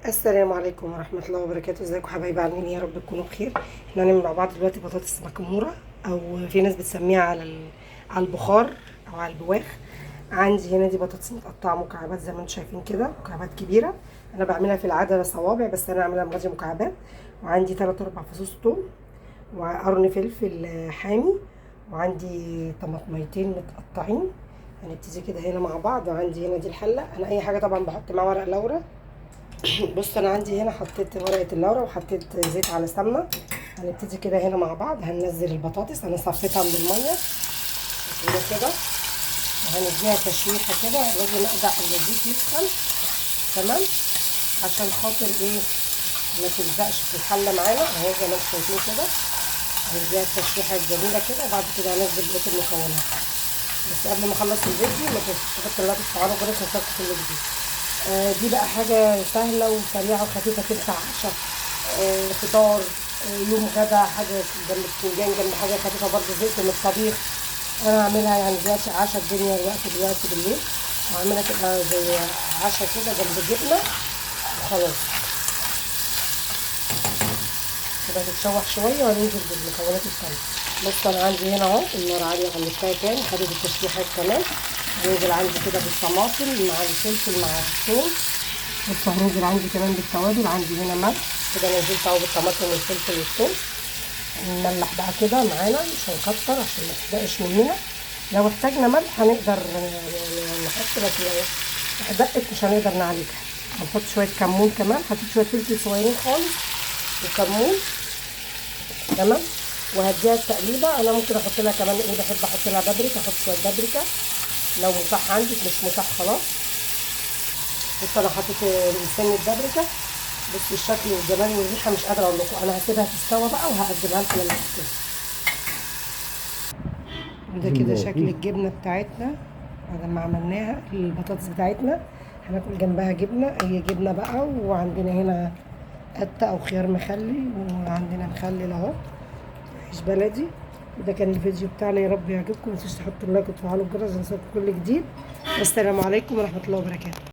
السلام عليكم ورحمة الله وبركاته. ازيكم حبايبي؟ عاملين ايه؟ يا رب تكونوا بخير. احنا هنعمل مع بعض دلوقتي بطاطس مكمورة، او في ناس بتسميها على البخار او على البواخ. عندي هنا دي بطاطس متقطعة مكعبات زي ما انتم شايفين كده، مكعبات كبيرة. انا بعملها في العادة صوابع، بس انا عاملها مغادي مكعبات. وعندي 3 4 فصوص توم، وقرن فلفل حامي، وعندي طماطميتين متقطعين. هنبتدي كده هنا مع بعض. وعندي هنا دي الحلة، انا اي حاجة طبعا بحط معاها ورق لورا. بص انا عندي هنا حطيت ورقه اللورا وحطيت زيت على سمنه. هنبتدي كده هنا مع بعض. هننزل البطاطس، انا صفيتها من الميه كده، وهنديها تشويحه كده. لازم اقدح الزيت يسخن تمام، عشان خاطر ايه؟ ما تلزقش في الحله معانا اهو زي ما انتم شايفين كده. هنديها التشويحه الجميله كده، وبعد كده هنزل بقيه المكونات. بس قبل ما اخلص الفيديو ما تنسوش تحطوا اللايك وتفعلوا الجرس عشان توصلكوا كل جديد. دي بقى حاجة سهلة وسريعة وخفيفة، تنفع عشاء، فطار، يوم غدا، حاجة جنب الفنجان، جنب حاجة خفيفة. برضه زهقت من الطبيخ، أنا هعملها يعني دلوقتي عشاء الدنيا دلوقتي بالليل، وهعملها كده زي عشاء كده جنب جبنة وخلاص. كده تتشوح شوية وهننزل بالمكونات التانية. بص أنا عندي هنا أهو النار عالية، غلفتها تاني، خدت التشويحات كمان. هننزل عندي كده بالطماطم مع الفلفل مع الثوم. بص هننزل عندي كمان بالتوابل. عندي هنا ملح كده، نزلت اهو بالطماطم والفلفل والثوم. نملح بقى كده معانا، مش هنكتر عشان ما تحرقش مننا. لو احتاجنا ملح هنقدر نحط، بس لو احدقت مش هنقدر نعالجها. هنحط شويه كمون كمان، حطيت شويه فلفل صغيرين خالص وكمون تمام. وهديها التقليبه. انا ممكن احط لها كمان ايه، بحب احط لها بابريكا، احط شويه بابريكا لو متاح عندك، مش متاح خلاص. بص انا حطيت سن البابريكا. بصوا الشكل والجمال والريحه، مش قادره اقول لكم. انا هسيبها تستوى بقى وهقدمها لكم لما تستوي. ده كده شكل الجبنه بتاعتنا بعد ما عملناها. البطاطس بتاعتنا هناكل جنبها جبنه، اي جبنه بقى. وعندنا هنا قته او خيار مخلي، وعندنا مخلل اهو، عيش بلدي. ده كان الفيديو بتاعنا، يا رب يعجبكم. متنسوش تحطوا اللايك وتفعلوا الجرس عشان يوصلكم كل جديد. والسلام عليكم ورحمه الله وبركاته.